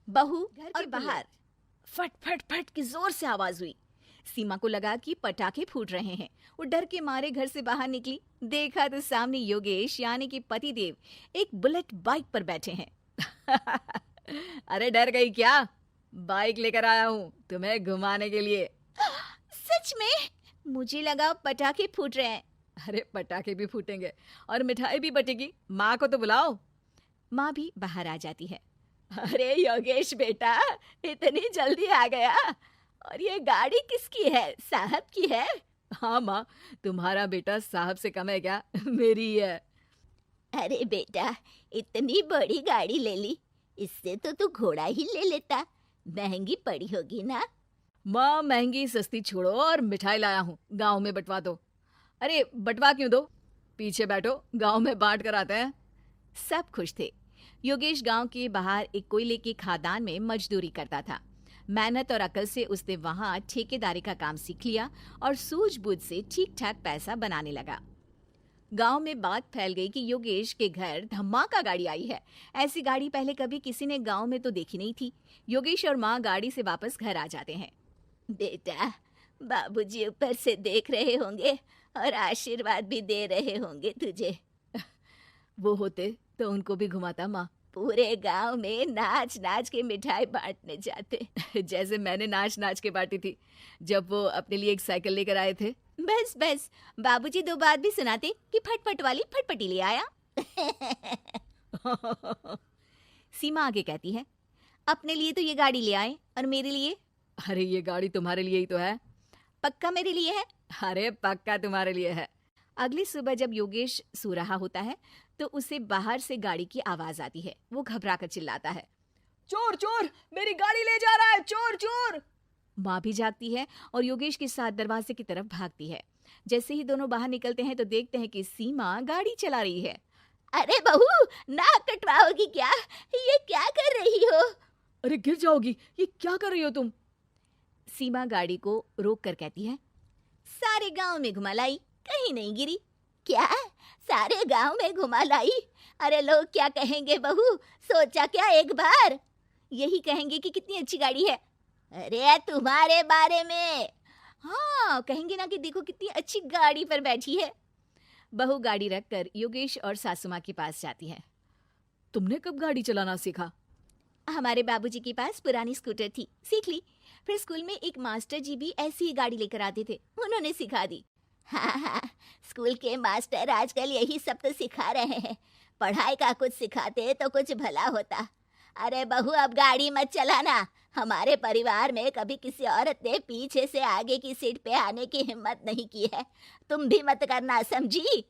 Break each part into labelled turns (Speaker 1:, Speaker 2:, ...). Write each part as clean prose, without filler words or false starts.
Speaker 1: बहू
Speaker 2: घर
Speaker 1: और
Speaker 2: के
Speaker 1: बाहर फट फट फट की जोर से आवाज हुई। सीमा को लगा कि पटाखे फूट रहे हैं। वो डर के मारे घर से बाहर निकली। देखा तो सामने योगेश यानी कि पतिदेव एक बुलेट बाइक पर बैठे हैं। अरे डर गई क्या? बाइक लेकर आया हूँ तुम्हें घुमाने के लिए। सच में? मुझे लगा पटाखे फूट रहे हैं। अरे पटाखे भी फूटेंगे और मिठाई भी बटेगी। माँ को तो बुलाओ। माँ भी बाहर आ जाती है। अरे योगेश बेटा, इतनी जल्दी आ गया? और ये गाड़ी किसकी है? साहब की है? हाँ माँ, तुम्हारा बेटा साहब से कम है क्या? मेरी ही है।
Speaker 2: अरे बेटा, इतनी बड़ी गाड़ी ले ली, इससे तो तू घोड़ा ही ले लेता। महंगी पड़ी होगी ना?
Speaker 1: माँ महंगी सस्ती छोड़ो और मिठाई लाया हूँ, गांव में बंटवा दो। अरे बंटवा क्यों दो? पीछे बैठो, गांव में बांट कर आते हैं। सब खुश थे। योगेश गांव के बाहर एक कोयले की खदान में मजदूरी करता था। मेहनत और अकल से उसने वहां ठेकेदारी का काम सीख लिया और सूझबूझ से ठीक ठाक पैसा बनाने लगा। गांव में बात फैल गई कि योगेश के घर धमाका गाड़ी आई है। ऐसी गाड़ी पहले कभी किसी ने गांव में तो देखी नहीं थी। योगेश और माँ गाड़ी से वापस घर आ जाते हैं।
Speaker 2: बेटा, बाबूजी ऊपर से देख रहे होंगे और आशीर्वाद भी दे रहे होंगे तुझे।
Speaker 1: वो होते तो उनको भी घुमाता माँ।
Speaker 2: पूरे गांव में नाच नाच के मिठाई बांटने जाते।
Speaker 1: जैसे मैंने नाच नाच के बांटी थी जब वो अपने लिए एक साइकिल लेकर आए थे।
Speaker 2: बस बस, बाबूजी दो बात भी सुनाते कि फटफट वाली फटफटी ले आया।
Speaker 1: सीमा आगे कहती है,
Speaker 2: अपने लिए तो ये गाड़ी ले आए और मेरे लिए?
Speaker 1: अरे ये गाड़ी तुम्हारे लिए ही तो है।
Speaker 2: पक्का मेरे लिए है?
Speaker 1: अरे पक्का तुम्हारे लिए है। अगली सुबह जब योगेश सो रहा होता है तो उसे बाहर से गाड़ी की आवाज आती है। वो घबरा कर चिल्लाता है, चोर चोर, मेरी गाड़ी ले जा रहा है, चोर चोर। माँ भी जागती है और योगेश के साथ दरवाजे की तरफ भागती है। जैसे ही दोनों बाहर निकलते हैं तो देखते हैं कि सीमा गाड़ी चला रही है।
Speaker 2: अरे बहू, नाक कटवाओगी क्या? ये क्या कर रही हो?
Speaker 1: अरे गिर जाओगी, ये क्या कर रही हो तुम? सीमा गाड़ी को रोक कर कहती है,
Speaker 2: सारे गांव में घुमा लाई, कहीं नहीं गिरी। क्या? सारे गांव में घुमा लाई? अरे लोग क्या कहेंगे बहू? सोचा क्या एक बार? यही कहेंगे कि कितनी अच्छी गाड़ी है। अरे तुम्हारे बारे में। हाँ, कहेंगे ना कि देखो कितनी अच्छी गाड़ी पर बैठी है।
Speaker 1: बहू गाड़ी रखकर योगेश और सासू माँ के पास जाती है। तुमने कब गाड़ी चलाना सीखा?
Speaker 2: हमारे बाबूजी के पास पुरानी स्कूटर थी, सीख ली। फिर स्कूल में एक मास्टर जी भी ऐसी ही गाड़ी लेकर आते थे, उन्होंने सिखा दी। हाँ, स्कूल के मास्टर आजकल यही सब तो सिखा रहे हैं। पढ़ाई का कुछ सिखाते तो कुछ भला होता। अरे बहू, अब गाड़ी मत चलाना। हमारे परिवार में कभी किसी औरत ने पीछे से आगे की सीट पे आने की हिम्मत नहीं की है। तुम भी मत करना, समझी?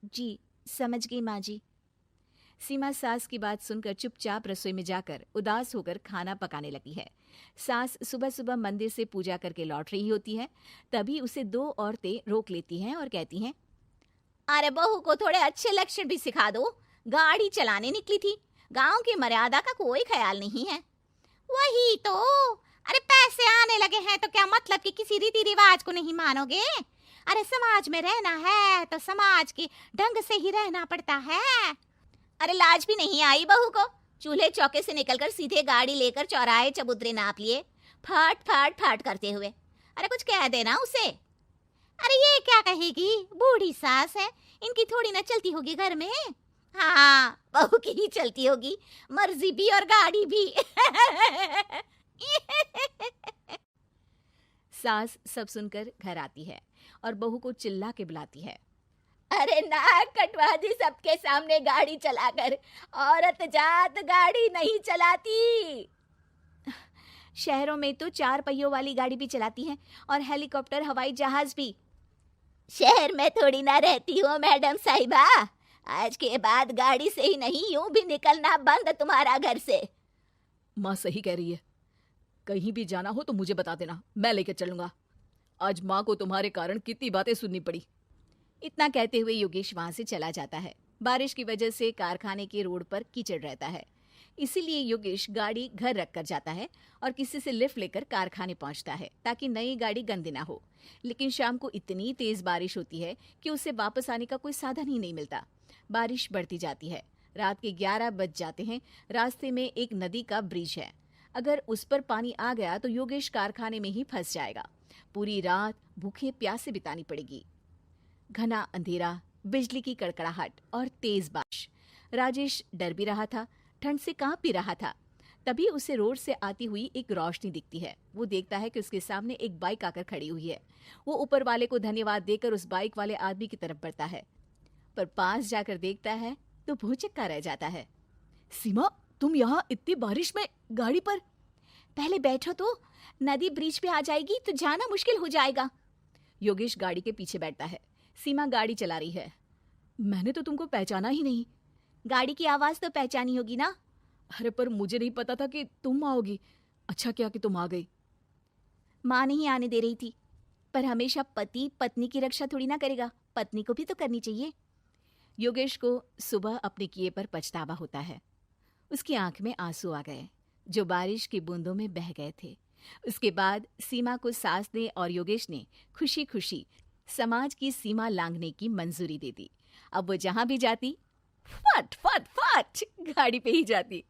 Speaker 1: जी समझ गई माँ जी। सीमा सास की बात सुनकर चुपचाप रसोई में जाकर उदास होकर खाना पकाने लगी है। सास सुबह सुबह मंदिर से पूजा करके लौट रही होती है। तभी उसे दो औरतें रोक लेती हैं और कहती हैं,
Speaker 2: अरे बहू को थोड़े अच्छे लक्षण भी सिखा दो। गाड़ी चलाने निकली थी, गांव की मर्यादा का कोई ख्याल नहीं है। वही तो। अरे पैसे आने लगे हैं तो क्या मतलब कि किसी रीति रिवाज को नहीं मानोगे? अरे समाज में रहना है तो समाज के ढंग से ही रहना पड़ता है। अरे लाज भी नहीं आई बहू को? चूल्हे चौके से निकलकर सीधे गाड़ी लेकर चौराहे चबूतरे नाप लिए, फट फट फट करते हुए। अरे कुछ कह देना उसे। अरे ये क्या कहेगी, बूढ़ी सास है, इनकी थोड़ी ना चलती होगी घर में। हाँ, बहू की ही चलती होगी, मर्जी भी और गाड़ी भी।
Speaker 1: सास सब सुनकर घर आती है और बहू को चिल्ला के बुलाती है,
Speaker 2: अरे नाक कटवा दी सबके सामने गाड़ी चलाकर। औरत जात गाड़ी नहीं चलाती।
Speaker 1: शहरों में तो 4 पहियों वाली गाड़ी भी चलाती हैं और हेलीकॉप्टर, हवाई जहाज भी।
Speaker 2: शहर में थोड़ी ना रहती हो मैडम साहिबा। आज के बाद गाड़ी से ही नहीं, यूं भी निकलना बंद तुम्हारा घर से।
Speaker 1: माँ सही कह रही है, कहीं भी जाना हो तो मुझे बता देना, मैं लेकर चलूंगा। आज माँ को तुम्हारे कारण कितनी बातें सुननी पड़ी। इतना कहते हुए योगेश वहां से चला जाता है। बारिश की वजह से कारखाने के रोड पर कीचड़ रहता है, इसीलिए योगेश गाड़ी घर रख कर जाता है और किसी से लिफ्ट लेकर कारखाने पहुंचता है ताकि नई गाड़ी गंदी ना हो। लेकिन शाम को इतनी तेज बारिश होती है कि उसे वापस आने का कोई साधन ही नहीं मिलता। बारिश बढ़ती जाती है। रात के 11 बज जाते हैं। रास्ते में एक नदी का ब्रिज है। अगर उस पर पानी आ गया तो योगेश कारखाने में ही फंस जाएगा। पूरी रात भूखे प्यासे बितानी पड़ेगी। घना अंधेरा, बिजली की कड़कड़ाहट और तेज बारिश। राजेश डर भी रहा था, ठंड से कांप भी रहा था। तभी उसे रोड से आती हुई एक रोशनी दिखती है। वो देखता है कि उसके सामने एक बाइक आकर खड़ी हुई है। वो ऊपर वाले को धन्यवाद देकर उस बाइक वाले आदमी की तरफ बढ़ता है, पर पास जाकर देखता है तो भौचक्का रह जाता है। सीमा, तुम यहाँ इतनी बारिश में गाड़ी पर?
Speaker 2: पहले बैठो तो, नदी ब्रिज पे आ जाएगी तो जाना मुश्किल हो जाएगा।
Speaker 1: योगेश गाड़ी के पीछे बैठता है। सीमा गाड़ी चला रही है। मैंने तो तुमको पहचाना ही नहीं।
Speaker 2: गाड़ी की आवाज तो पहचानी होगी ना।
Speaker 1: अरे पर मुझे नहीं पता था कि तुम आओगी। अच्छा किया कि तुम आ गई।
Speaker 2: माँ नहीं आने दे रही थी, पर हमेशा पति पत्नी की रक्षा थोड़ी ना करेगा, पत्नी को भी तो करनी चाहिए।
Speaker 1: योगेश को सुबह अपने किए पर पछतावा होता है। उसकी आंख में आंसू आ गए जो बारिश की बूंदों में बह गए थे। उसके बाद सीमा को सास ने और योगेश ने खुशी खुशी समाज की सीमा लांघने की मंजूरी दे दी। अब वो जहां भी जाती फट फट फट गाड़ी पे ही जाती।